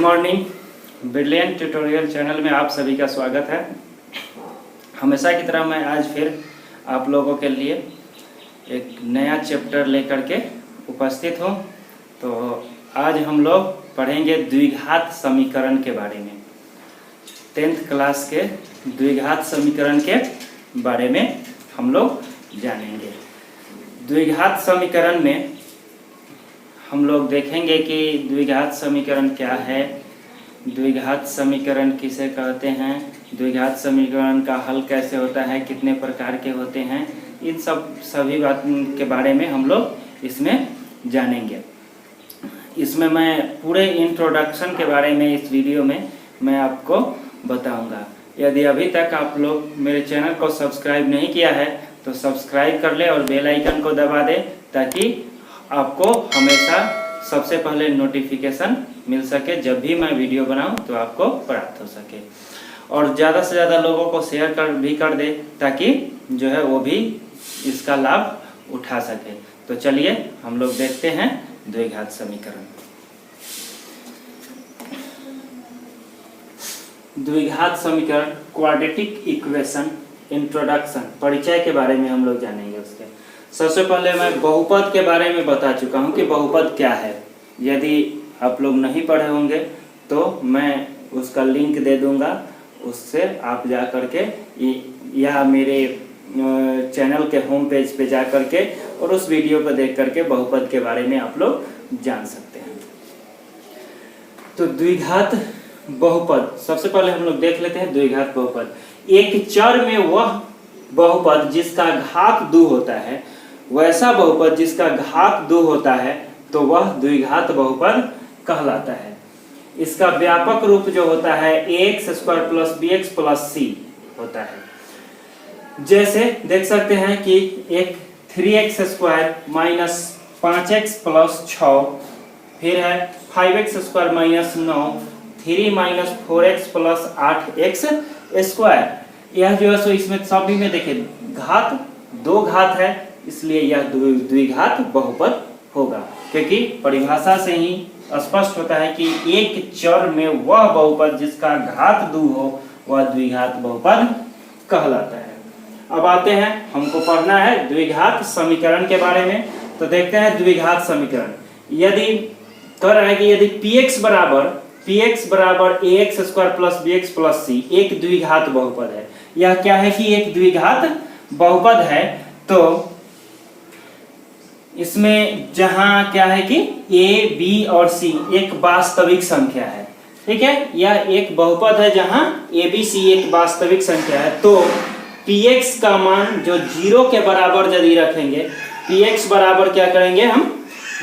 Morning. Brilliant tutorial channel में आप सभी का स्वागत है। हमेशा की तरह मैं आज फिर आप लोगों के लिए एक नया चैप्टर लेकर के उपस्थित हूँ। तो आज हम लोग पढ़ेंगे द्विघात समीकरण के बारे में। 10th क्लास के द्विघात समीकरण के बारे में हम लोग जानेंगे। द्विघात समीकरण में हम लोग देखेंगे कि द्विघात समीकरण क्या है, द्विघात समीकरण किसे कहते हैं, द्विघात समीकरण का हल कैसे होता है, कितने प्रकार के होते हैं, इन सभी बात के बारे में हम लोग इसमें जानेंगे। इसमें मैं पूरे इंट्रोडक्शन के बारे में इस वीडियो में मैं आपको बताऊंगा। यदि अभी तक आप लोग मेरे चैनल को सब्सक्राइब नहीं किया है तो सब्सक्राइब कर ले और बेल आइकन को दबा दे ताकि आपको हमेशा सबसे पहले नोटिफिकेशन मिल सके। जब भी मैं वीडियो बनाऊं तो आपको प्राप्त हो सके और ज़्यादा से ज़्यादा लोगों को शेयर कर दे ताकि जो है वो भी इसका लाभ उठा सके। तो चलिए हम लोग देखते हैं द्विघात समीकरण। द्विघात समीकरण क्वाड्रेटिक इक्वेशन इंट्रोडक्शन, परिचय के बारे में हम लोग जानेंगे। उसके सबसे पहले मैं बहुपद के बारे में बता चुका हूँ कि बहुपद क्या है। यदि आप लोग नहीं पढ़े होंगे तो मैं उसका लिंक दे दूंगा, उससे आप जा कर के या मेरे चैनल के होम पेज पे जा कर के और उस वीडियो को देख करके बहुपद के बारे में आप लोग जान सकते हैं। तो द्विघात बहुपद सबसे पहले हम लोग देख लेते हैं। द्विघात बहुपद एक चर में वह बहुपद जिसका घात 2 होता है, वैसा बहुपद जिसका घात 2 होता है तो वह द्विघात बहुपद कहलाता है। इसका व्यापक रूप जो होता है ax² + bx + c होता है। जैसे देख सकते हैं कि एक 3x² - 5x + 6, फिर है 5x² - 9, 3 - 4x + 8x²। यह जो है सो इसमें सभी में देखिए घात 2 घात है, इसलिए यह द्विघात बहुपद होगा, क्योंकि परिभाषा से ही स्पष्ट होता है कि एक चर में वह बहुपद जिसका घात 2 हो वह द्विघात बहुपद कहलाता है। अब आते हैं, हमको पढ़ना है द्विघात समीकरण के बारे में। तो देखते हैं द्विघात समीकरण। यदि कह रहा है कि यदि px बराबर ax² + bx + c एक द्विघात बहुपद है। यह क्या है कि एक द्विघात बहुपद है, तो इसमें जहां क्या है कि a, b और c एक वास्तविक संख्या है, ठीक है। यह एक बहुपद है जहां a, b, c एक वास्तविक संख्या है। तो px का मान जो 0 के बराबर यदि रखेंगे, px बराबर क्या करेंगे हम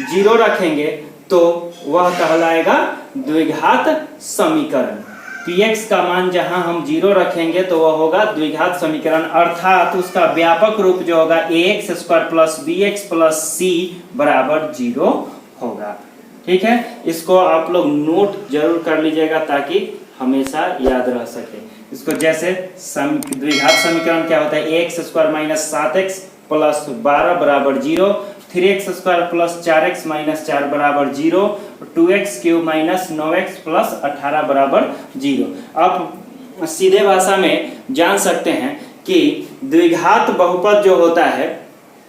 0 रखेंगे, तो वह कहलाएगा द्विघात समीकरण। px का मान जहां हम 0 रखेंगे तो वह होगा द्विघात समीकरण, अर्थात उसका व्यापक रूप जो होगा ax² + bx + c = 0 होगा, ठीक है। इसको आप लोग नोट जरूर कर लीजिएगा ताकि हमेशा याद रह सके। इसको जैसे द्विघात समीकरण क्या होता है, ax² - 7x + 12 = 0, 3x² + 4x - 4 = 0, 2x³ - 9x + 18 = 0। आप सीधे भाषा में जान सकते हैं कि द्विघात बहुपद जो होता है,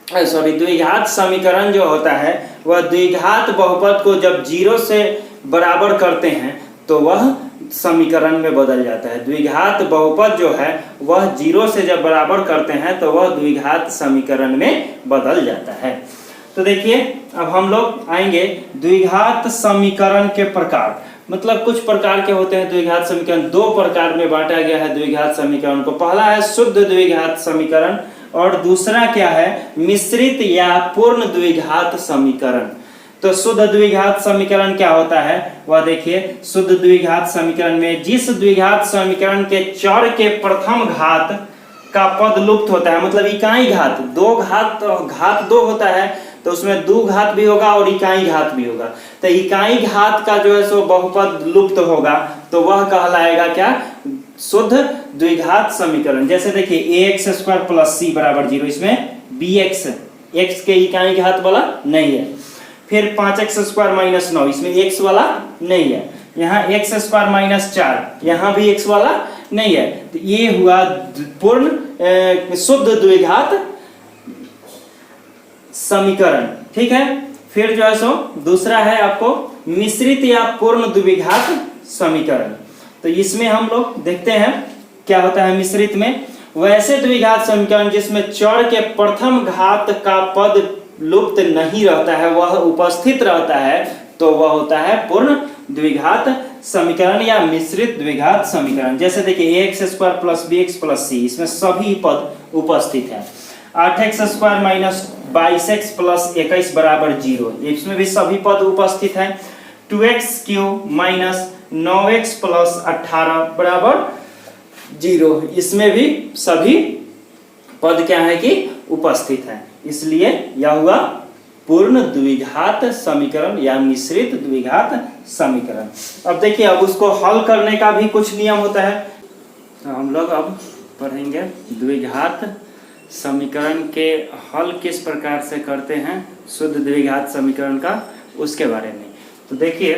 द्विघात समीकरण जो होता है वह द्विघात बहुपद को जब 0 से बराबर करते हैं तो वह समीकरण में बदल जाता है। द्विघात बहुपद जो है वह 0 से जब बराबर करते हैं तो वह द्विघात समीकरण में बदल जाता है। तो देखिए अब हम लोग आएंगे द्विघात समीकरण के प्रकार। मतलब कुछ प्रकार के होते हैं द्विघात समीकरण, 2 प्रकार में बांटा गया है द्विघात समीकरण को। पहला है शुद्ध द्विघात समीकरण और दूसरा क्या है, मिश्रित या पूर्ण द्विघात समीकरण। तो शुद्ध द्विघात समीकरण क्या होता है वह देखिए। शुद्ध द्विघात समीकरण में जिस द्विघात समीकरण के चर के प्रथम घात का पद लुप्त होता है, मतलब इकाई घात, 2 घात 2 होता है तो उसमें 2 घात भी होगा और इकाई घात भी होगा। तो इकाई घात का जो है सो बहुपद लुप्त होगा तो वह कहलाएगा क्या, शुद्ध द्विघात समीकरण। जैसे देखिए ax² + c = 0, इसमें bx x के इकाई घात वाला नहीं है। फिर 5x² - 9, इसमें x वाला नहीं है। यहाँ एक्स स्क्वायर माइनस 4, यहाँ भी एक्स वाला नहीं है। तो ये हुआ पूर्ण शुद्ध द्विघात समीकरण। ठीक है, फिर जो है सो दूसरा है आपको मिश्रित या पूर्ण द्विघात समीकरण। तो इसमें हम लोग देखते हैं क्या होता है मिश्रित में। वैसे द्विघात समीकरण जिसमें चर के प्रथम घात का पद लुप्त नहीं रहता है, वह उपस्थित रहता है, तो वह होता है पूर्ण द्विघात समीकरण या मिश्रित द्विघात समीकरण। जैसे देखिए x square plus b x plus c, इसमें सभी पद उपस्थित है। 8x square minus 22x plus 21 बराबर 0, इसमें भी सभी पद उपस्थित है। 2x cube minus 9x plus 18 बराबर 0, इसमें भी सभी पद क्या है कि उपस्थित है, इसलिए यह हुआ पूर्ण द्विघात समीकरण या मिश्रित द्विघात समीकरण। अब देखिए, अब उसको हल करने का भी कुछ नियम होता है। तो हम लोग अब पढ़ेंगे द्विघात समीकरण के हल किस प्रकार से करते हैं, शुद्ध द्विघात समीकरण का, उसके बारे में। तो देखिए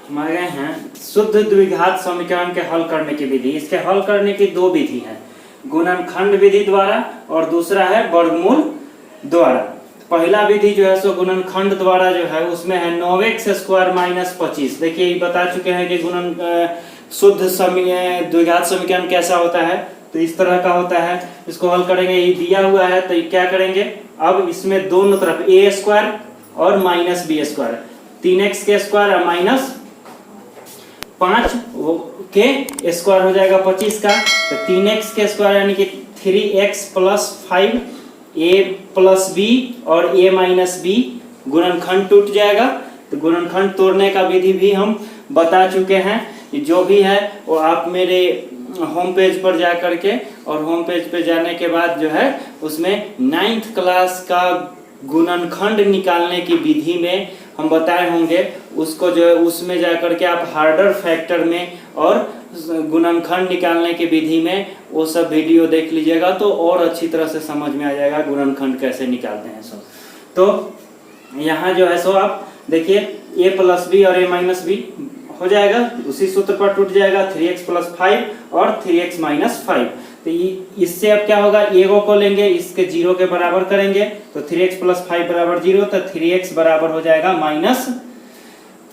हमारे हैं शुद्ध द्विघात समीकरण के हल करने की विधि। इसके हल करने की दो विधि है, गुणनखंड विधि द्वारा और दूसरा है वर्गमूल द्वारा। पहला विधि जो है सो गुणनखंड द्वारा जो है, उसमें है 9x स्क्वायर माइनस 25। देखिए ये बता चुके हैं कि शुद्ध द्विघात समीकरण कैसा होता है। तो इस तरह का होता है, इसको हल करेंगे, ये दिया हुआ है। तो क्या करेंगे, अब इसमें दोनों तरफ a स्क्वायर और माइनस बी स्क्वायर, 3x के स्क्वायर और माइनस 5 के स्क्वायर हो जाएगा 25 का। तो 3x के स्क्वायर यानी कि 3x plus 5, a plus b और a माइनस b, गुणनखंड टूट जाएगा। तो गुणनखंड तोड़ने का विधि भी हम बता चुके हैं। जो भी है वो आप मेरे होम पेज पर जा करके, और होम पेज पे जाने के बाद जो है उसमें 9th क्लास का गुणनखंड निकालने की विधि में हम बताए होंगे, उसको जो है उसमें जा करके आप हार्डर फैक्टर में और गुणनखंड निकालने की विधि में वो सब वीडियो देख लीजिएगा, तो और अच्छी तरह से समझ में आ जाएगा गुणनखंड कैसे निकालते हैं सब। तो यहाँ जो है सो आप देखिए a प्लस बी और a माइनस बी हो जाएगा, उसी सूत्र पर टूट जाएगा, 3x प्लस 5 और 3x माइनस 5। तो इससे अब क्या होगा, एगो को लेंगे, इसके 0 के बराबर करेंगे, तो 3x प्लस 5 बराबर 0, तो 3x बराबर हो जाएगा माइनस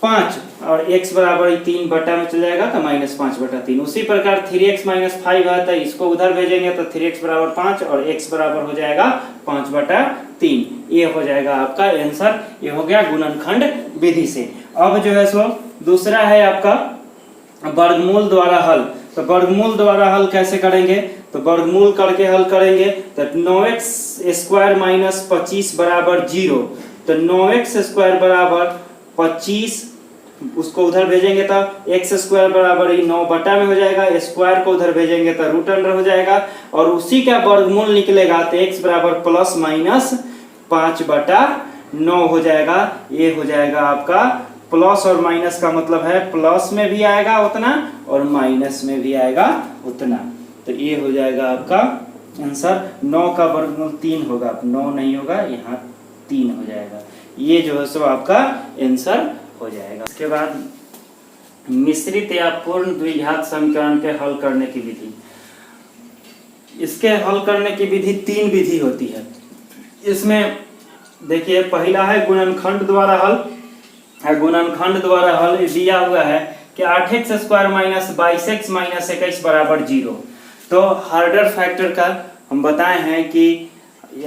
5 और x बराबर 3 बटा में चल जाएगा, तो माइनस 5 बटा 3। उसी प्रकार 3x माइनस 5 है, तो इसको उधर भेजेंगे, तो 3x बराबर 5 और x बराबर हो जाएगा 5 बटा 3। ये हो जाएगा आपका आंसर। ये हो गया गुणनखंड विधि से। अब जो है सो दूसरा है आपका वर्गमूल द्वारा हल। तो वर्गमूल द्वारा हल कैसे करेंगे, तो वर्गमूल करके हल करेंगे। तो 9x स्क्वायर माइनस 25 बराबर 0, तो 9x स्क्वायर बराबर 25, उसको उधर भेजेंगे तो x स्क्वायर बराबर 9 बटा में हो जाएगा, स्क्वायर को उधर भेजेंगे तो रूट अंडर हो जाएगा, और उसी का वर्गमूल निकलेगा तो x बराबर प्लस माइनस 5 बटा 9 हो जाएगा। ये हो जाएगा आपका, प्लस और माइनस का मतलब है प्लस में भी आएगा उतना और माइनस में भी आएगा उतना। तो ये हो जाएगा आपका आंसर। 9 का वर्गमूल 3 होगा, 9 नहीं होगा, यहाँ 3 हो जाएगा। ये जो है सो आपका आंसर हो जाएगा। इसके बाद मिश्रित या पूर्ण द्विघात समीकरण के हल करने की विधि। इसके हल करने की विधि 3 विधि होती है। इसमें देखिए पहला है गुणनखंड द्वारा हल। गुणनखंड द्वारा हल दिया हुआ है कि 8x square minus 22x minus 21 बराबर 0। तो हार्डर फैक्टर का हम बताए हैं कि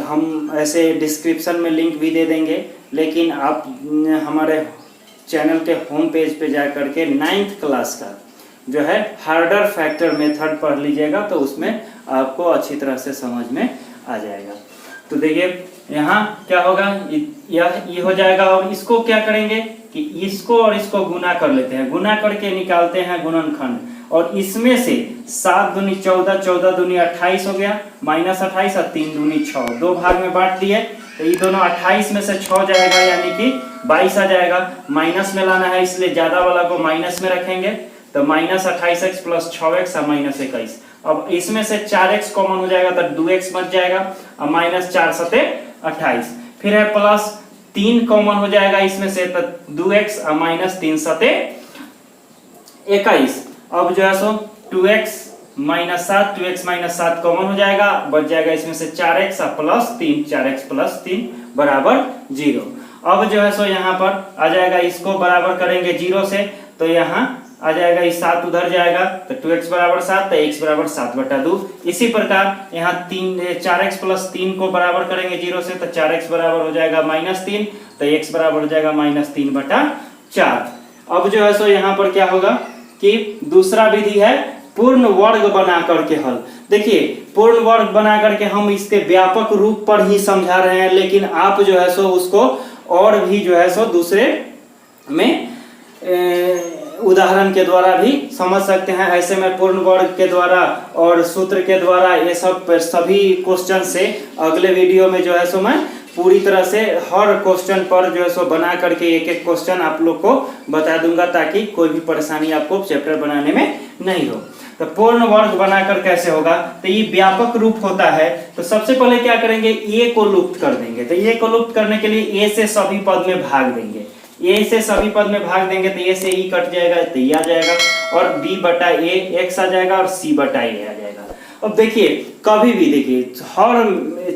हम ऐसे डिस्क्रिप्शन में लिंक भी दे देंगे, लेकिन आप हमारे चैनल के होम पेज पे जा करके 9th क्लास का जो है हार्डर फैक्टर मेथड पढ़ लीजिएगा, तो उसमें आपको अच्छी तरह से समझ में आ जाएगा। तो देखिए यहाँ क्या होगा, ये हो जाएगा, और इसको क्या करेंगे कि इसको और इसको गुना कर लेते हैं, गुना करके निकालते हैं गुणनखंड। और इसमें से 7 दूनी 14, 14 दूनी 28 हो गया, माइनस 28 और 3 दूनी 6, 2 भाग में बांट दिए। तो ये दोनों 28 में से 6 जाएगा, यानी कि 22 आ जाएगा। माइनस में लाना है इसलिए ज्यादा वाला को माइनस में रखेंगे, तो माइनस 28x प्लस 6x और माइनस 21। अब इसमें से 4x कॉमन हो जाएगा, तो 2x बच जाएगा, और माइनस 4 सते 28। फिर है प्लस 3 कॉमन हो जाएगा इसमें से, तो 2x और माइनस 3 सते 21। अब जो है सो 2x minus 7, 2x minus 7 common हो जाएगा, बच जाएगा इसमें से 4x प्लस 3, 4x प्लस 3 बराबर 0। अब जो है सो यहाँ पर आ जाएगा, इसको बराबर करेंगे 0 से तो यहाँ आ जाएगा, इस 7 उधर जाएगा तो 2x बराबर 7, तो x बराबर 7/2। इसी प्रकार यहाँ 4x प्लस 3 को बराबर करेंगे 0 से तो 4x बराबर हो जाएगा -3, तो x बराबर हो जाएगा -3/4। अब जो है सो यहाँ पर क्या होगा कि दूसरा विधि है पूर्ण वर्ग बना करके हल। देखिए पूर्ण वर्ग बना करके हम इसके व्यापक रूप पर ही समझा रहे हैं, लेकिन आप जो है सो उसको और भी जो है सो दूसरे में उदाहरण के द्वारा भी समझ सकते हैं। ऐसे में पूर्ण वर्ग के द्वारा और सूत्र के द्वारा ये सब सभी क्वेश्चन से अगले वीडियो में जो है सो मैं पूरी तरह से हर क्वेश्चन पर जो है सो बना करके एक एक क्वेश्चन आप लोग को बता दूंगा, ताकि कोई भी परेशानी आपको चैप्टर बनाने में नहीं हो। तो पूर्ण वर्ग बनाकर कैसे होगा, तो ये व्यापक रूप होता है। तो सबसे पहले क्या करेंगे, ए को लुप्त कर देंगे। तो ए को लुप्त करने के लिए ए से सभी पद में भाग देंगे, ए से सभी पद में भाग देंगे तो ए से ई कट जाएगा तो ई आ जाएगा, और b/a x आ जाएगा और c/a आ जाएगा। अब देखिए कभी भी देखिए हर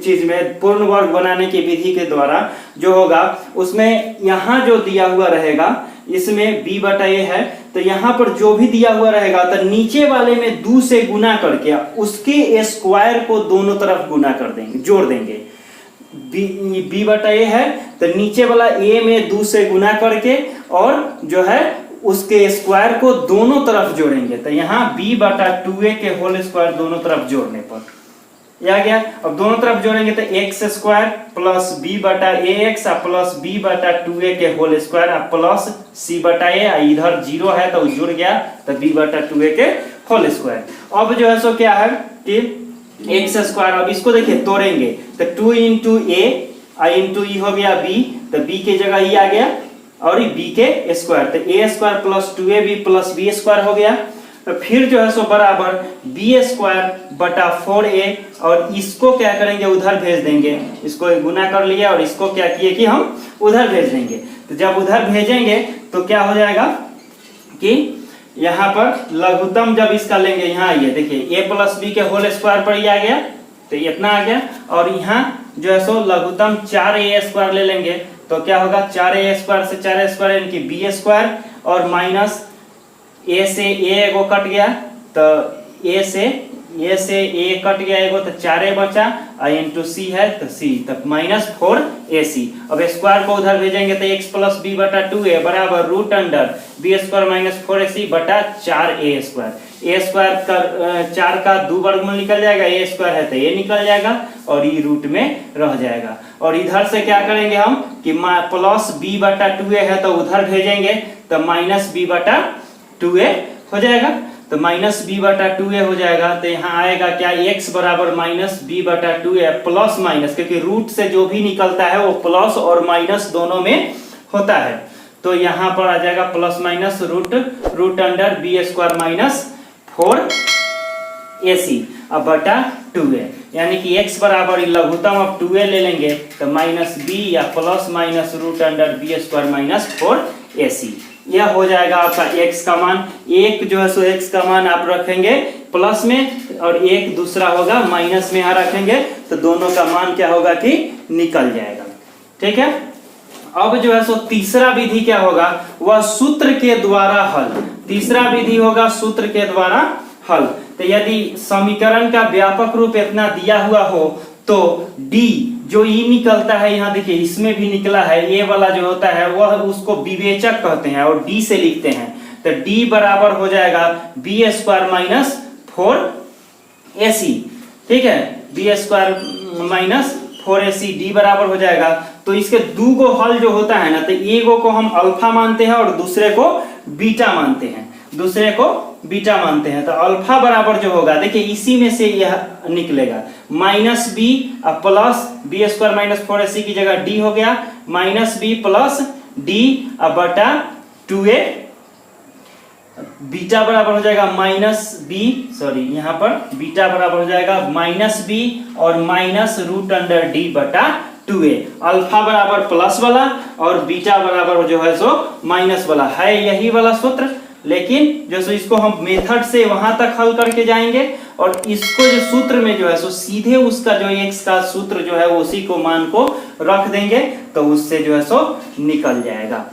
चीज में पूर्ण वर्ग बनाने की विधि के द्वारा जो होगा उसमें यहाँ जो दिया हुआ रहेगा, इसमें b/a है तो यहाँ पर जो भी दिया हुआ रहेगा तो नीचे वाले में 2 से गुना करके उसके स्क्वायर को दोनों तरफ गुना कर देंगे, जोड़ देंगे। b/a है तो नीचे वाला a में 2 से गुना करके और जो है उसके स्क्वायर को दोनों तरफ जोड़ेंगे। तो यहाँ b/2a के होल स्क्वायर दोनों तरफ जोड़ने पर आ गया। अब दोनों तरफ जोड़ेंगे तो x² plus b/ax plus b/2a के होल स्क्वायर प्लस c/a, इधर 0 है तो जुड़ गया तो b/2a के होल स्क्वायर। अब जो है सो क्या है कि x², अब इसको देखिए तोड़ेंगे तो 2 × a i × e हो गया b, तो b की जगह e आ गया और b के स्क्वायर, तो a² plus 2ab plus b² हो गया। तो फिर जो है सो बराबर b²/4a, और इसको क्या करेंगे उधर भेज देंगे, इसको गुना कर लिया और इसको क्या किए कि हम उधर भेज देंगे। तो जब उधर भेजेंगे तो क्या हो जाएगा कि यहाँ पर लघुत्तम जब इसका लेंगे, यहाँ आइए देखिए a प्लस b के होल स्क्वायर पर ही आ गया तो इतना आ गया, और यहाँ जो है सो लघुत्तम 4a² ले लेंगे तो क्या होगा 4a² से 4a² यानी कि b² और माइनस a से a एगो कट गया तो a से a कट गया एगो तो 4a बचा, × c है तो c, तब -4ac। अब स्क्वायर को उधर भेजेंगे तो x प्लस b/2a बराबर √b² - 4ac/4a²। a² का 4 का 2 वर्गमूल निकल जाएगा, a² है तो a निकल जाएगा और ये रूट में रह जाएगा। और इधर से क्या करेंगे हम कि प्लस b/2a है तो उधर भेजेंगे तो -b/2a हो जाएगा, तो -b/2a हो जाएगा। तो यहाँ आएगा क्या x बराबर -b/2a प्लस माइनस, क्योंकि रूट से जो भी निकलता है वो प्लस और माइनस दोनों में होता है, तो यहाँ पर आ जाएगा प्लस माइनस √b² - 4ac अब बटा 2a, यानी कि x बराबर लघुत्तम अब 2a ले लेंगे तो -b या प्लस माइनस √b² - 4ac। यह हो जाएगा आपका x का मान। एक जो है सो x का मान आप रखेंगे प्लस में और एक दूसरा होगा माइनस में, यहाँ रखेंगे तो दोनों का मान क्या होगा कि निकल जाएगा। ठीक है। अब जो है सो तीसरा विधि क्या होगा, वह सूत्र के द्वारा हल। तीसरा विधि होगा सूत्र के द्वारा हल। तो यदि समीकरण का व्यापक रूप इतना दिया हुआ हो तो d जो ई निकलता है, यहाँ देखिए इसमें भी निकला है, ये वाला जो होता है वह उसको विवेचक कहते हैं और d से लिखते हैं। तो d बराबर हो जाएगा b² - 4ac। ठीक है, b² - 4ac d बराबर हो जाएगा। तो इसके दो गो हल जो होता है ना, तो एगो को हम अल्फा मानते हैं और दूसरे को बीटा मानते हैं, तो अल्फा बराबर जो होगा देखिए इसी में से यह निकलेगा -b प्लस b² - 4ac की जगह d हो गया, -b प्लस d बटा 2a, बीटा बराबर हो जाएगा यहाँ पर बीटा बराबर हो जाएगा -b और -√d बटा 2a। अल्फा बराबर प्लस वाला और बीटा बराबर जो है सो माइनस वाला है, यही वाला सूत्र। लेकिन जो सो इसको हम मेथड से वहां तक हल करके जाएंगे और इसको जो सूत्र में जो है सो सीधे उसका जो x का सूत्र जो है उसी को मान को रख देंगे तो उससे जो है सो निकल जाएगा।